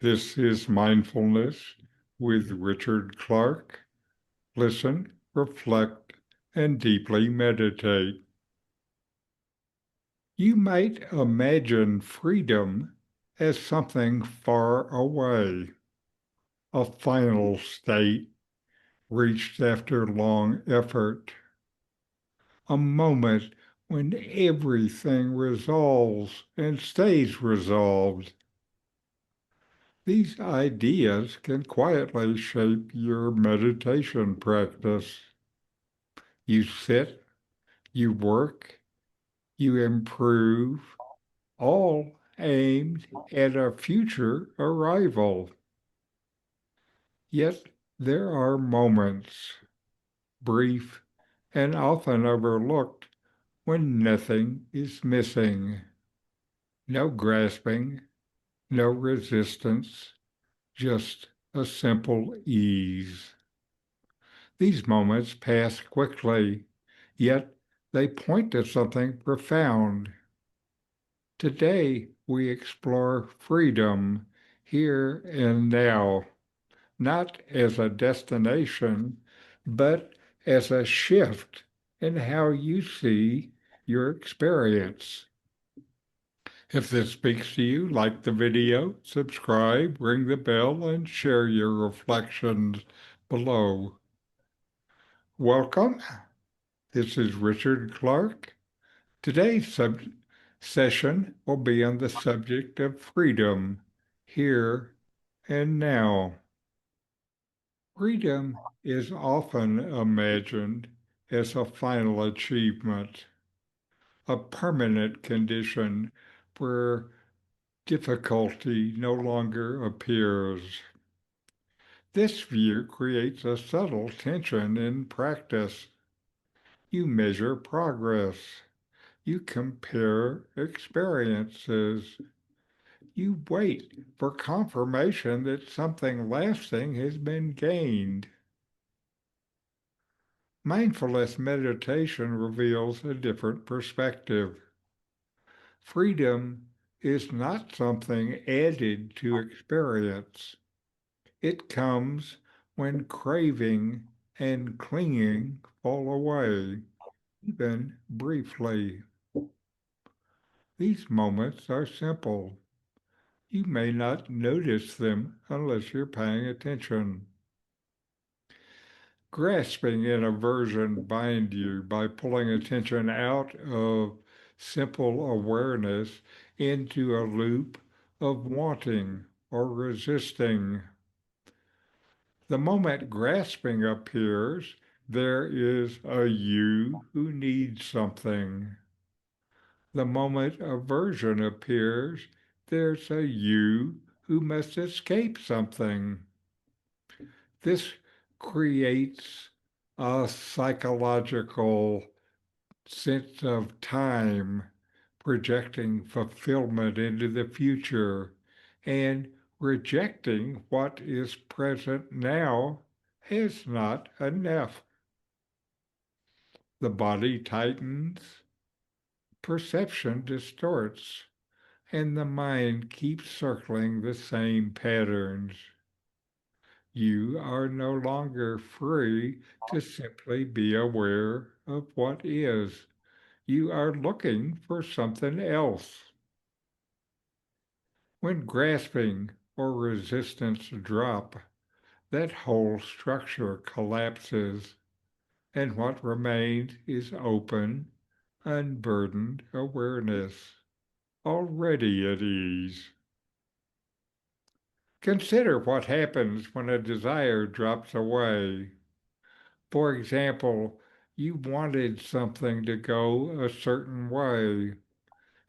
This is Mindfulness with Richard Clarke. Listen, reflect, and deeply meditate. You might imagine freedom as something far away, a final state reached after long effort, a moment when everything resolves and stays resolved. These ideas can quietly shape your meditation practice. You sit, you work, you improve, all aimed at a future arrival. Yet there are moments, brief and often overlooked, when nothing is missing. No grasping, no resistance, just a simple ease. These moments pass quickly, yet they point to something profound. Today, we explore freedom here and now, not as a destination, but as a shift in how you see your experience. If this speaks to you, like the video, subscribe, ring the bell, and share your reflections below. Welcome. This is Richard Clarke. Today's session will be on the subject of freedom, here and now. Freedom is often imagined as a final achievement, a permanent condition where difficulty no longer appears. This view creates a subtle tension in practice. You measure progress. You compare experiences. You wait for confirmation that something lasting has been gained. Mindfulness meditation reveals a different perspective. Freedom is not something added to experience. It comes when craving and clinging fall away, even briefly. These moments are simple. You may not notice them unless you're paying attention. Grasping and aversion bind you by pulling attention out of simple awareness into a loop of wanting or resisting. The moment grasping appears, there is a you who needs something. The moment aversion appears, there's a you who must escape something. This creates a psychological sense of time, projecting fulfillment into the future, and rejecting what is present now is not enough. The body tightens, perception distorts, and the mind keeps circling the same patterns. You are no longer free to simply be aware of what is. You are looking for something else. When grasping or resistance drop, that whole structure collapses, and what remains is open, unburdened awareness, already at ease. Consider what happens when a desire drops away. For example, you wanted something to go a certain way,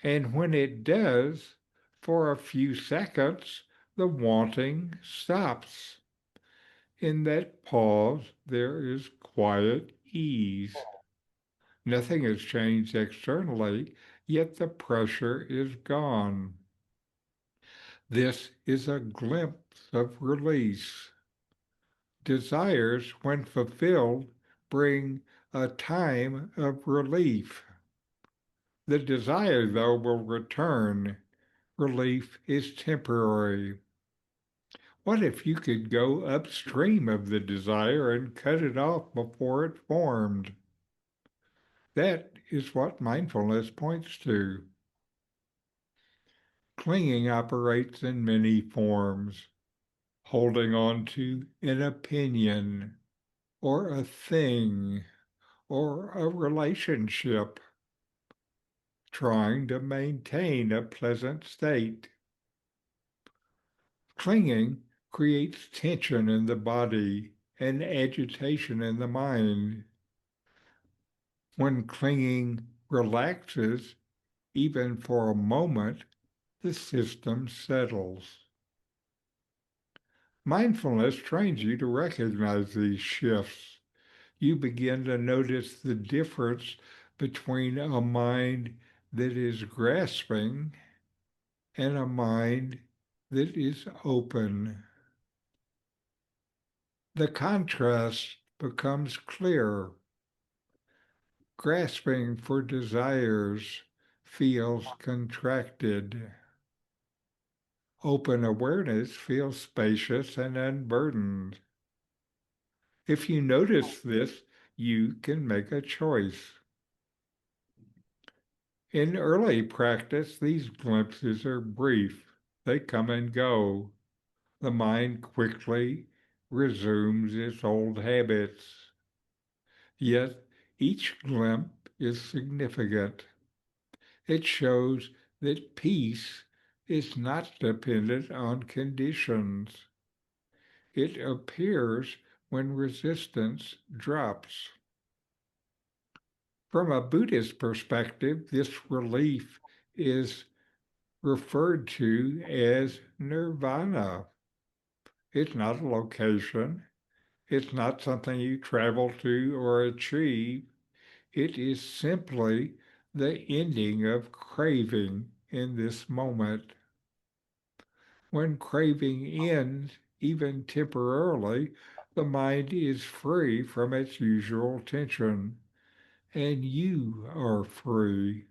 and when it does, for a few seconds, the wanting stops. In that pause, there is quiet ease. Nothing has changed externally, yet the pressure is gone. This is a glimpse of release. Desires, when fulfilled, bring a time of relief. The desire, though, will return. Relief is temporary. What if you could go upstream of the desire and cut it off before it formed? That is what mindfulness points to. Clinging operates in many forms, holding on to an opinion or a thing or a relationship, trying to maintain a pleasant state. Clinging creates tension in the body and agitation in the mind. When clinging relaxes, even for a moment, the system settles. Mindfulness trains you to recognize these shifts. You begin to notice the difference between a mind that is grasping and a mind that is open. The contrast becomes clear. Grasping for desires feels contracted. Open awareness feels spacious and unburdened. If you notice this, you can make a choice. In early practice, these glimpses are brief. They come and go. The mind quickly resumes its old habits. Yet each glimpse is significant. It shows that peace is not dependent on conditions. It appears when resistance drops. From a Buddhist perspective, this relief is referred to as nirvana. It's not a location. It's not something you travel to or achieve. It is simply the ending of craving in this moment. When craving ends, even temporarily, the mind is free from its usual tension, and you are free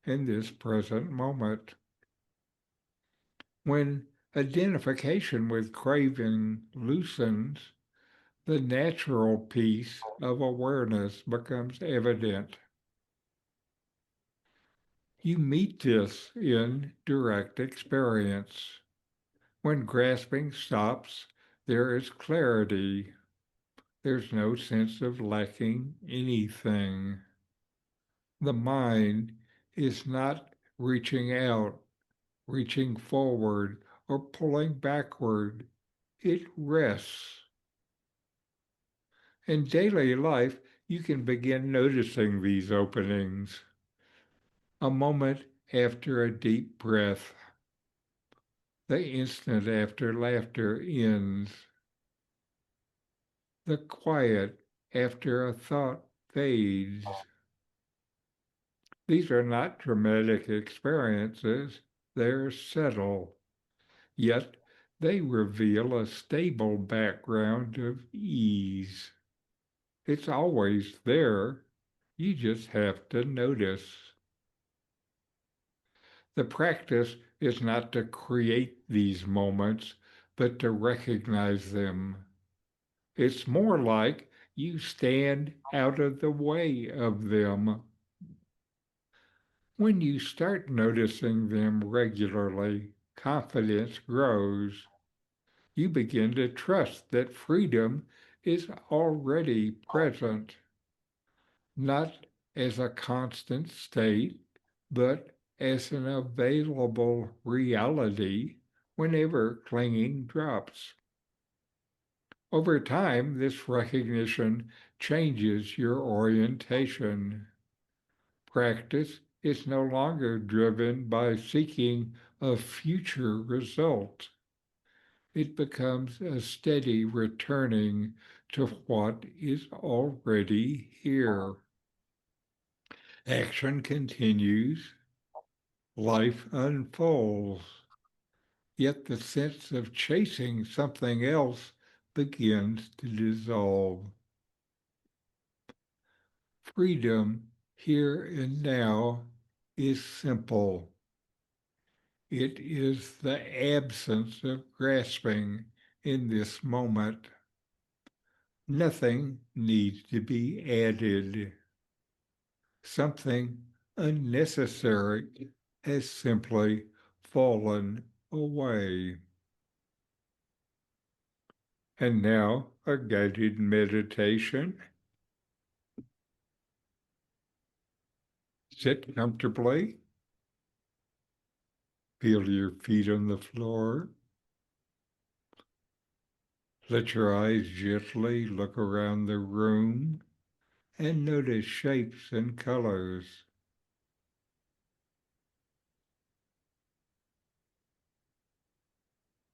in this present moment. When identification with craving loosens, the natural peace of awareness becomes evident. You meet this in direct experience. When grasping stops, there is clarity. There's no sense of lacking anything. The mind is not reaching out, reaching forward, or pulling backward. It rests. In daily life, you can begin noticing these openings. A moment after a deep breath, the instant after laughter ends, the quiet after a thought fades. These are not dramatic experiences, they're subtle, yet they reveal a stable background of ease. It's always there, you just have to notice. The practice is not to create these moments, but to recognize them. It's more like you stand out of the way of them. When you start noticing them regularly, confidence grows. You begin to trust that freedom is already present, not as a constant state, but as an available reality whenever clinging drops. Over time, this recognition changes your orientation. Practice is no longer driven by seeking a future result. It becomes a steady returning to what is already here. Action continues, life unfolds, yet the sense of chasing something else begins to dissolve. Freedom here and now is simple. It is the absence of grasping in this moment. Nothing needs to be added. Something unnecessary has simply fallen away. And now a guided meditation. Sit comfortably. Feel your feet on the floor. Let your eyes gently look around the room and notice shapes and colors.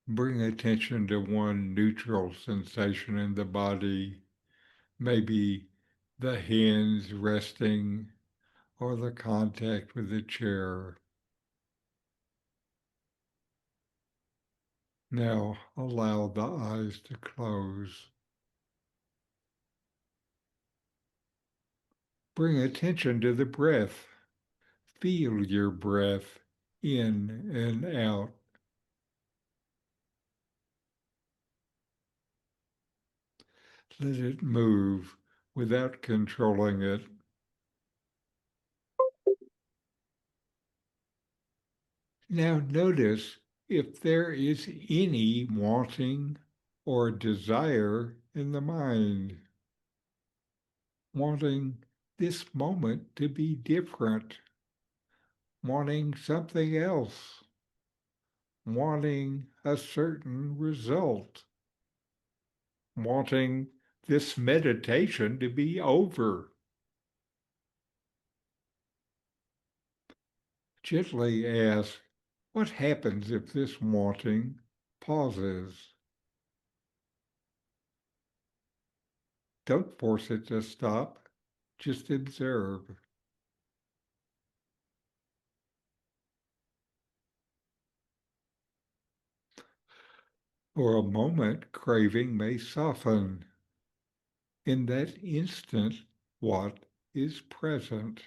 Bring attention to one neutral sensation in the body, maybe the hands resting or the contact with the chair. Now allow the eyes to close. Bring attention to the breath. Feel your breath in and out. Let it move without controlling it. Now notice if there is any wanting or desire in the mind, wanting this moment to be different, wanting something else, wanting a certain result, wanting this meditation to be over. Gently ask, what happens if this wanting pauses? Don't force it to stop, just observe. For a moment, craving may soften. In that instant, what is present?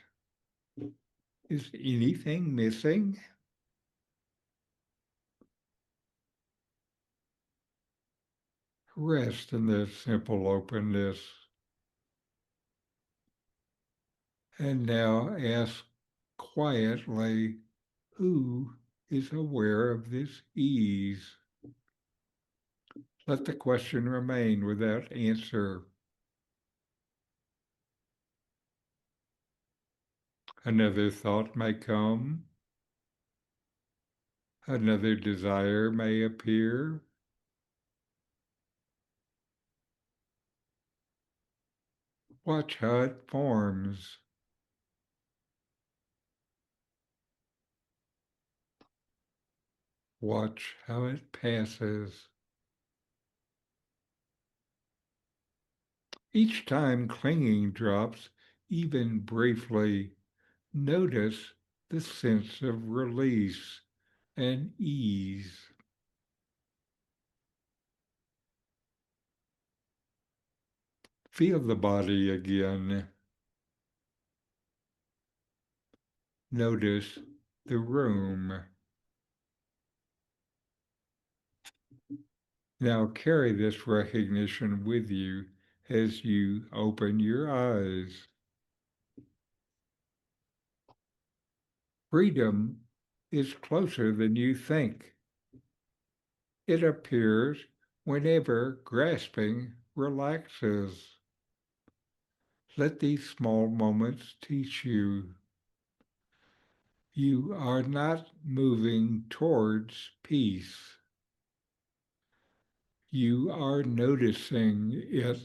Is anything missing? Rest in that simple openness. And now ask quietly, who is aware of this ease? Let the question remain without answer. Another thought may come. Another desire may appear. Watch how it forms. Watch how it passes. Each time clinging drops, even briefly, notice the sense of release and ease. Feel the body again. Notice the room. Now carry this recognition with you as you open your eyes. Freedom is closer than you think. It appears whenever grasping relaxes. Let these small moments teach you. You are not moving towards peace. You are noticing it.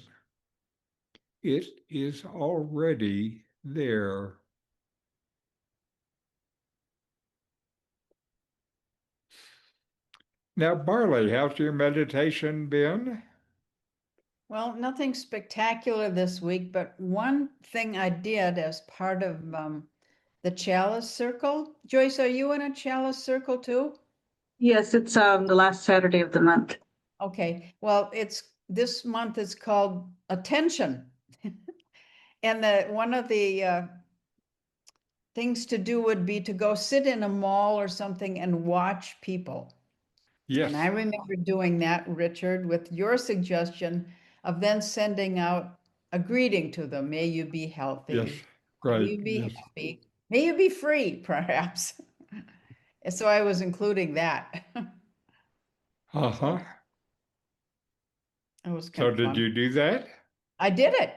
It is already there. Now, Barley, how's your meditation been? Well, nothing spectacular this week, but one thing I did as part of the Chalice Circle. Joyce, are you in a Chalice Circle too? Yes, it's the last Saturday of the month. Okay, well, this month is called Attention. And one of the things to do would be to go sit in a mall or something and watch people. Yes, And I remember doing that, Richard, with your suggestion of then sending out a greeting to them. May you be yes, healthy. May right, you be yes. happy. May you be free, perhaps. And so I was including that. Uh-huh. So it was kind So of did fun. you do that? I did it.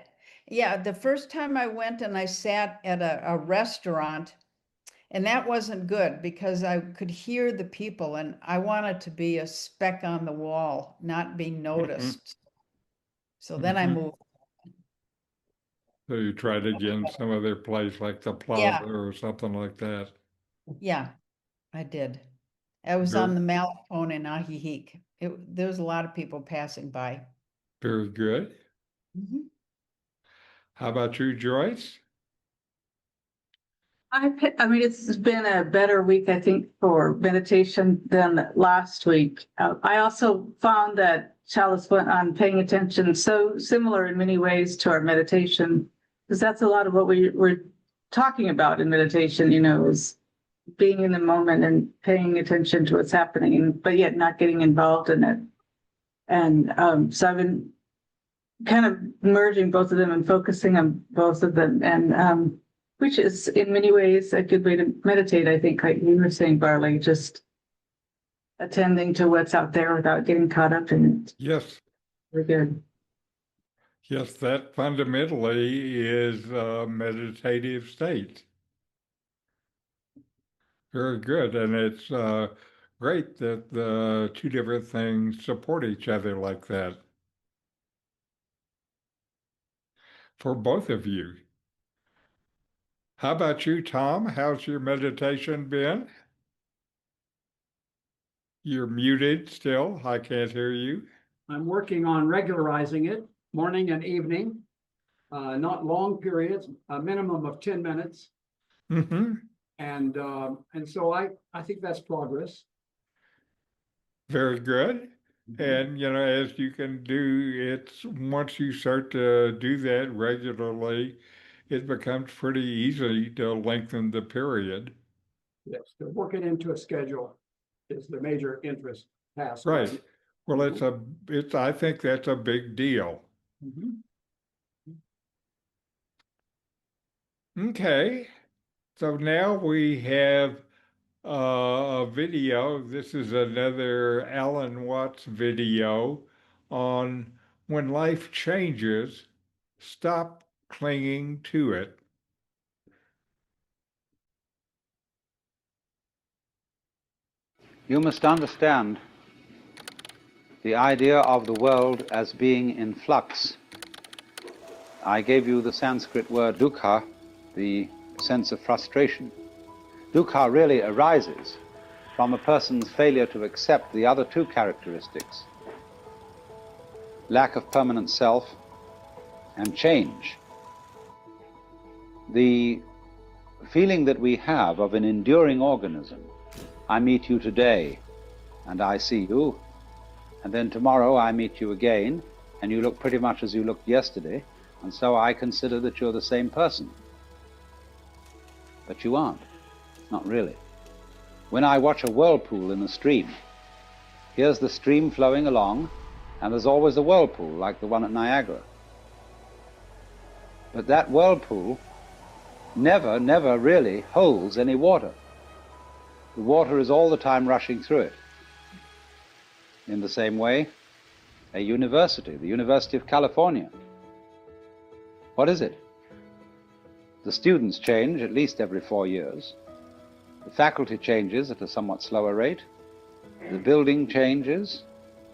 Yeah, the first time I went and I sat at a restaurant, and that wasn't good because I could hear the people and I wanted to be a speck on the wall, not be Hmm. noticed. So then I Hmm. moved. So you tried again some other place like the Yeah, plaza or something like that. yeah, I did. I was Very, on the Malecone in Ajijic. There was a lot of people passing by. very good. Mhm. How about you, Joyce? I mean, it's been a better week, I think, for meditation than last week. I also found that Chalice went on paying attention so similar in many ways to our meditation, because that's a lot of what we're talking about in meditation, is being in the moment and paying attention to what's happening, but yet not getting involved in it. And so I've been kind of merging both of them and focusing on both of them, and which is in many ways a good way to meditate. I think, like you were saying, Barley, just attending to what's out there without getting caught up in it. Yes, We're good. yes, that fundamentally is a meditative state. Very good. And it's great that the two different things support each other like that for both of you. How about you, Tom? How's your meditation been? You're muted still. I can't hear you. I'm working on regularizing it, morning and evening, not long periods, a minimum of 10 minutes. Hmm. And so I think that's progress. Very good. Mhm. And, as you can do, it's once you start to do that regularly, it becomes pretty easy to lengthen the period. Yes, to work it into a schedule is the major interest task right Right. Well, now. I think that's a big deal. Mhm. Okay. So now we have a video. This is another Alan Watts video on when life changes, stop clinging to it. You must understand the idea of the world as being in flux. I gave you the Sanskrit word dukkha, the sense of frustration. Dukkha really arises from a person's failure to accept the other two characteristics: lack of permanent self and change. The feeling that we have of an enduring organism, I meet you today and I see you, and then tomorrow I meet you again and you look pretty much as you looked yesterday, and so I consider that you're the same person. But you aren't, not really. When I watch a whirlpool in a stream, here's the stream flowing along, and there's always a whirlpool like the one at Niagara. But that whirlpool never really holds any water. The water is all the time rushing through it. In the same way, a university, the University of California, what is it? The students change at least every 4 years. The faculty changes at a somewhat slower rate. The building changes.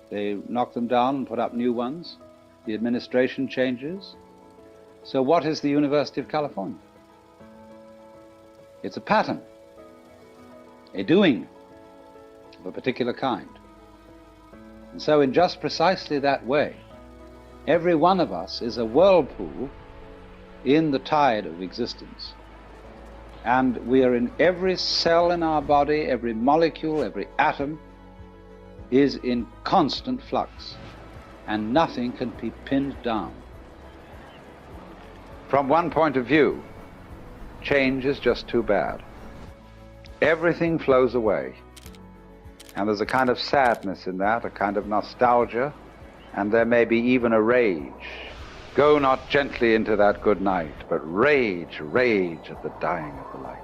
They knock them down and put up new ones. The administration changes. So what is the University of California? It's a pattern, a doing of a particular kind. And so in just precisely that way, every one of us is a whirlpool in the tide of existence. And we are in every cell in our body, every molecule, every atom is in constant flux, and nothing can be pinned down. From one point of view, change is just too bad. Everything flows away. And there's a kind of sadness in that, a kind of nostalgia, and there may be even a rage. Go not gently into that good night, but rage, rage at the dying of the light.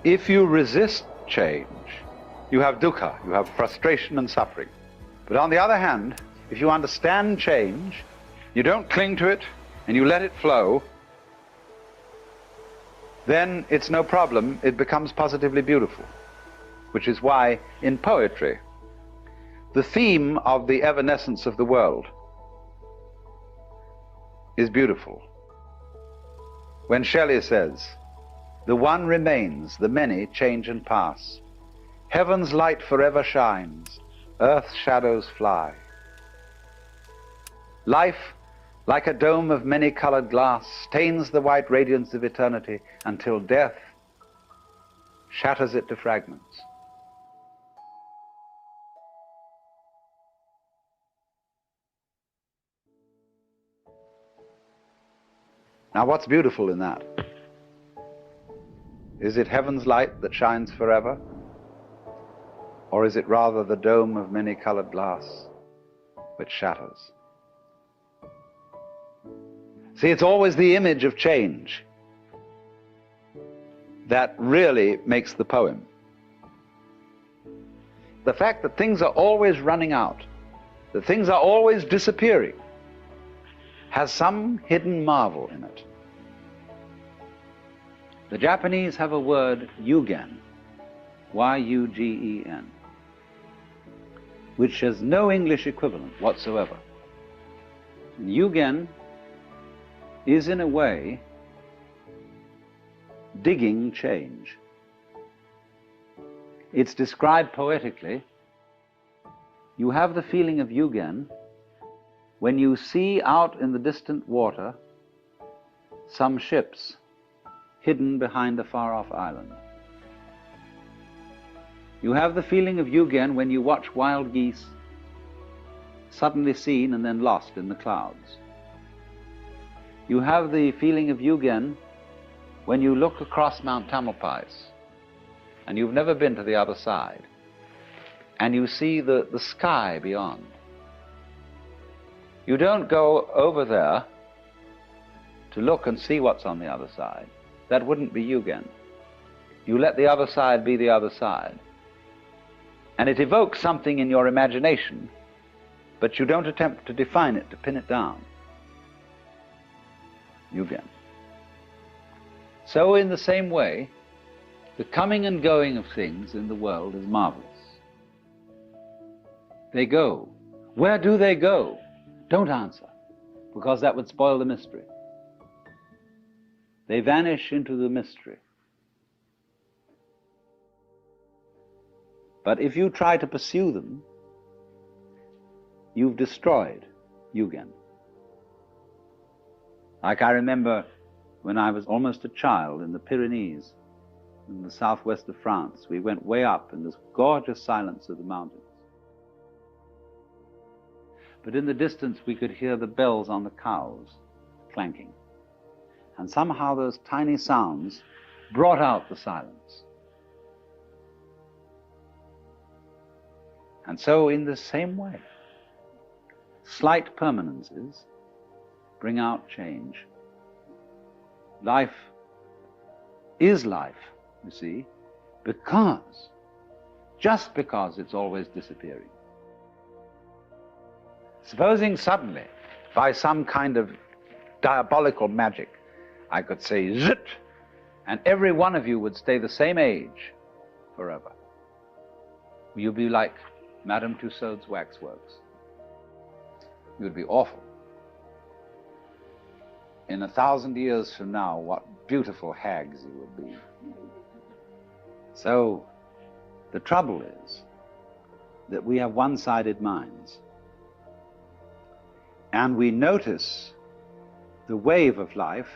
If you resist change, you have dukkha, you have frustration and suffering. But on the other hand, if you understand change, you don't cling to it, and you let it flow, then it's no problem, it becomes positively beautiful. Which is why, in poetry, the theme of the evanescence of the world is beautiful. When Shelley says, "The one remains, the many change and pass. Heaven's light forever shines, earth's shadows fly. Life, like a dome of many-colored glass, stains the white radiance of eternity until death shatters it to fragments." Now, what's beautiful in that? Is it heaven's light that shines forever? Or is it rather the dome of many-colored glass which shatters? See, it's always the image of change that really makes the poem. The fact that things are always running out, that things are always disappearing, has some hidden marvel in it. The Japanese have a word, Yūgen, Y-U-G-E-N, which has no English equivalent whatsoever. And Yūgen is, in a way, digging change. It's described poetically. You have the feeling of Yūgen when you see out in the distant water some ships hidden behind a far-off island. You have the feeling of Yūgen when you watch wild geese suddenly seen and then lost in the clouds. You have the feeling of Yūgen when you look across Mount Tamalpais and you've never been to the other side and you see the sky beyond. You don't go over there to look and see what's on the other side. That wouldn't be Yūgen. You let the other side be the other side. And it evokes something in your imagination, but you don't attempt to define it, to pin it down. Yūgen. So in the same way, the coming and going of things in the world is marvelous. They go. Where do they go? Don't answer, because that would spoil the mystery. They vanish into the mystery. But if you try to pursue them, you've destroyed Yūgen. Like I remember when I was almost a child in the Pyrenees, in the southwest of France, we went way up in this gorgeous silence of the mountains. But in the distance we could hear the bells on the cows clanking. And somehow those tiny sounds brought out the silence. And so in the same way, slight permanences bring out change. Life is life, you see, just because it's always disappearing. Supposing suddenly, by some kind of diabolical magic, I could say zit, and every one of you would stay the same age forever. You'd be like Madame Tussauds waxworks. It would be awful. In 1,000 years from now, what beautiful hags you will be. So, the trouble is that we have one-sided minds. And we notice the wave of life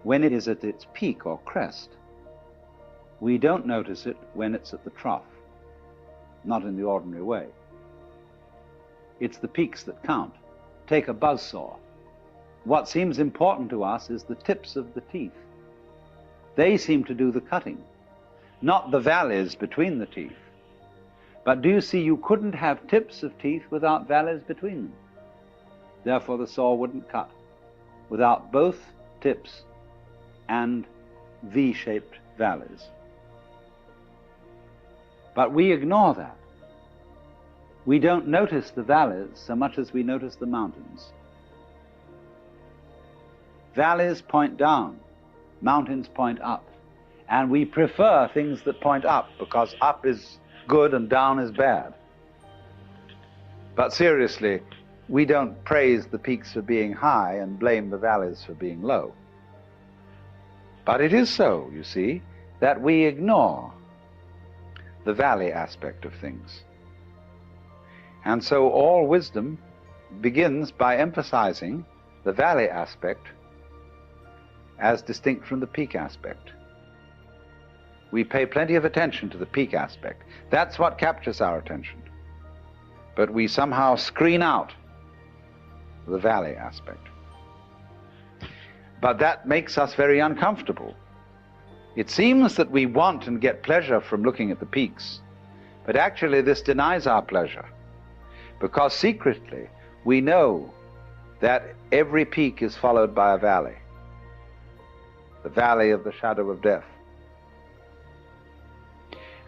when it is at its peak or crest. We don't notice it when it's at the trough, not in the ordinary way. It's the peaks that count. Take a buzzsaw. What seems important to us is the tips of the teeth. They seem to do the cutting, not the valleys between the teeth. But do you see, you couldn't have tips of teeth without valleys between them. Therefore the saw wouldn't cut without both tips and V-shaped valleys. But we ignore that. We don't notice the valleys so much as we notice the mountains. Valleys point down, mountains point up. And we prefer things that point up because up is good and down is bad. But seriously, we don't praise the peaks for being high and blame the valleys for being low. But it is so, you see, that we ignore the valley aspect of things. And so all wisdom begins by emphasizing the valley aspect as distinct from the peak aspect. We pay plenty of attention to the peak aspect. That's what captures our attention. But we somehow screen out the valley aspect. But that makes us very uncomfortable. It seems that we want and get pleasure from looking at the peaks, but actually this denies our pleasure, because secretly we know that every peak is followed by a valley, the valley of the shadow of death.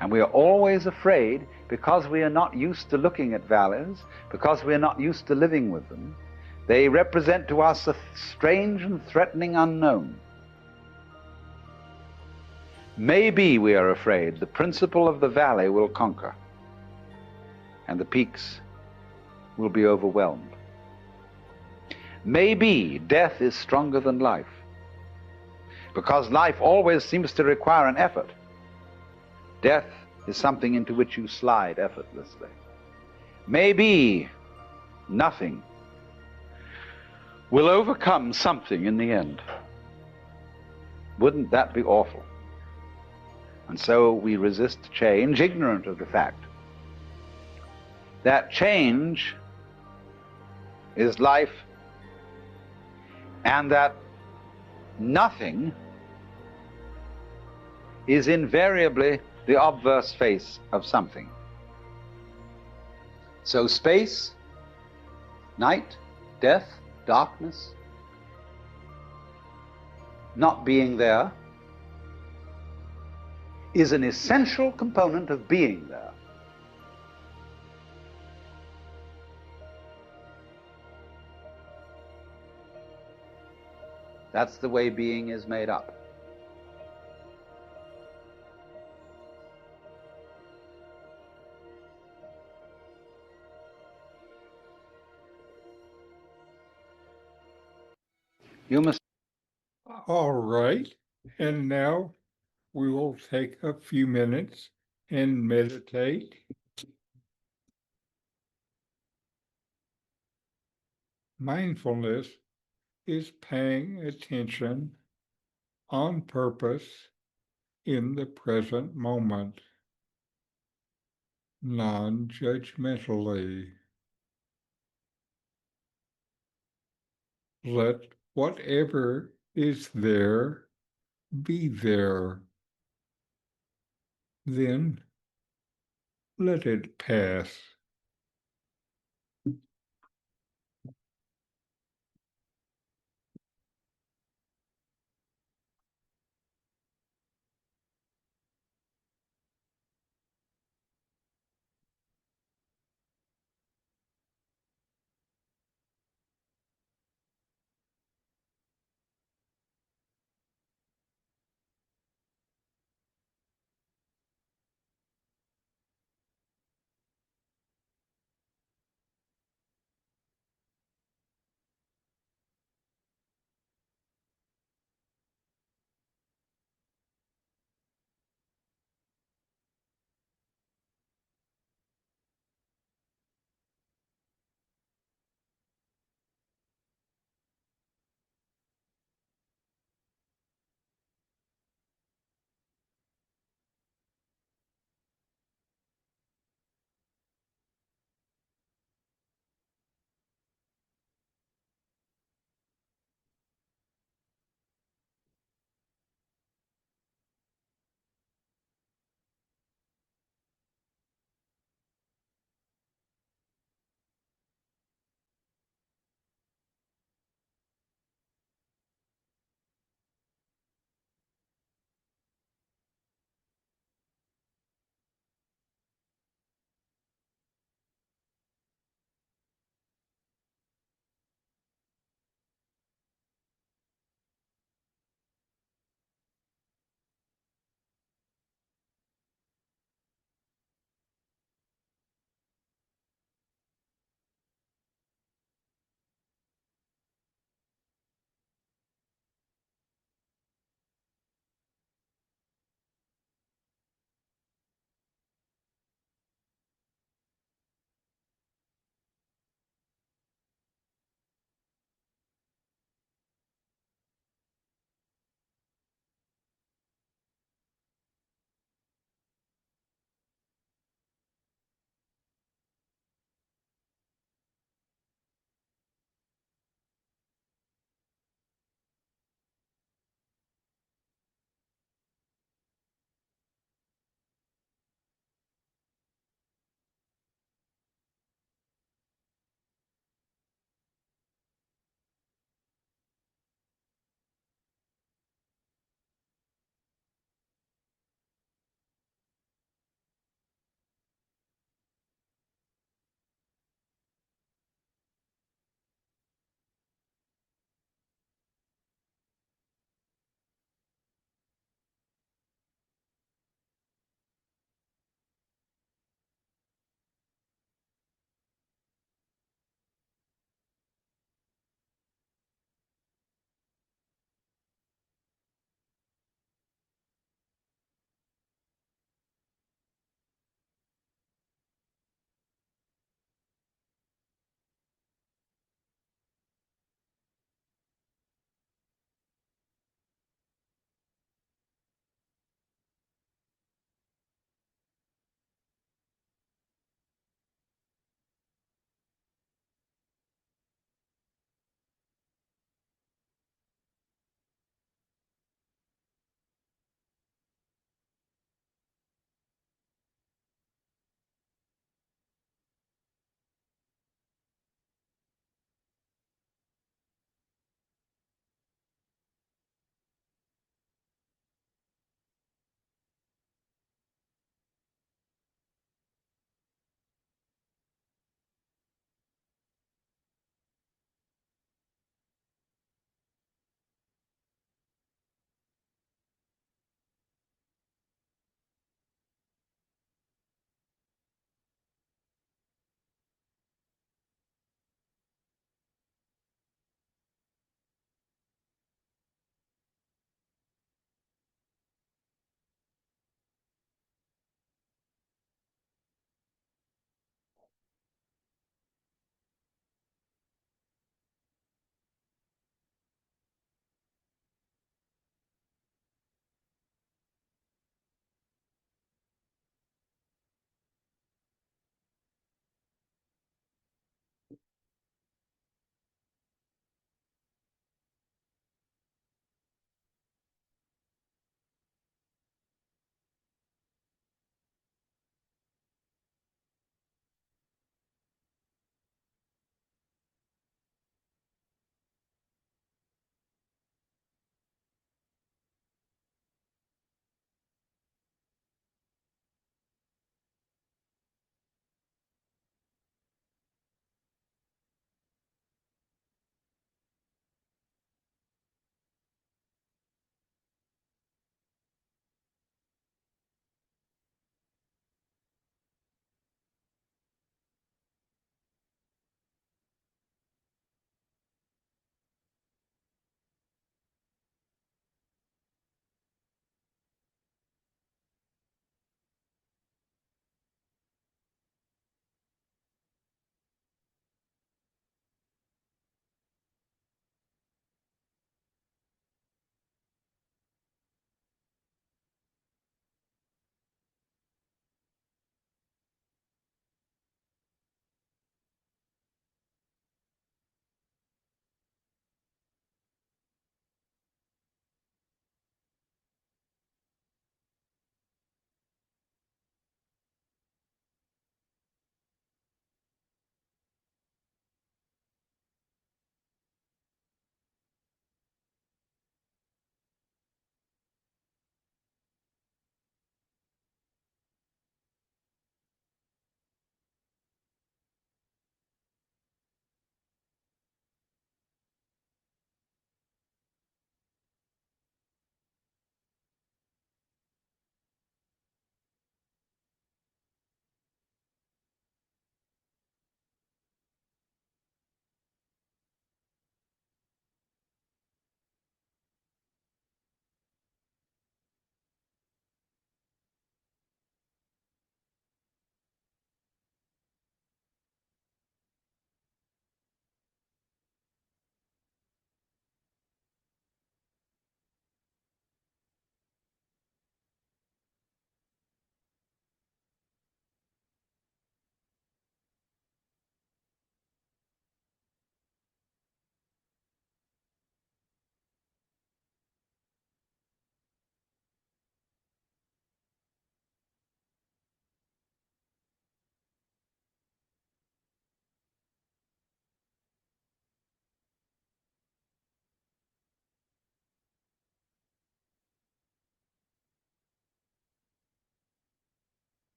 And we are always afraid, because we are not used to looking at valleys, because we are not used to living with them. They represent to us a strange and threatening unknown. Maybe we are afraid the principle of the valley will conquer, and the peaks will be overwhelmed. Maybe death is stronger than life, because life always seems to require an effort. Death is something into which you slide effortlessly. Maybe nothing will overcome something in the end. Wouldn't that be awful? And so we resist change, ignorant of the fact that change is life, and that nothing is invariably the obverse face of something. So space, night, death, darkness, not being there, is an essential component of being there. That's the way being is made up. You must. All right. And now we will take a few minutes and meditate. Mindfulness is paying attention on purpose in the present moment, non-judgmentally. Let whatever is there be there. Then let it pass.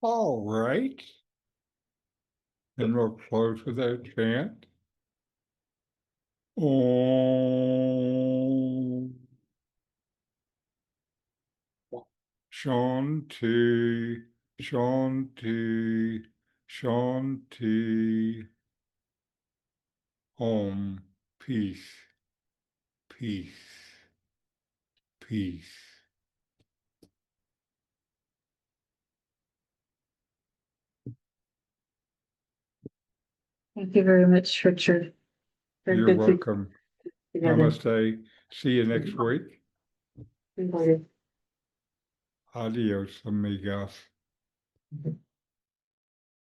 All right. And we'll close with that chant. Om Shanti, Shanti, Shanti. Om. Peace, peace, peace. Thank you very much, Richard. Very You're good to welcome. be together. Namaste. See you next week. Bye. Adios, amigos.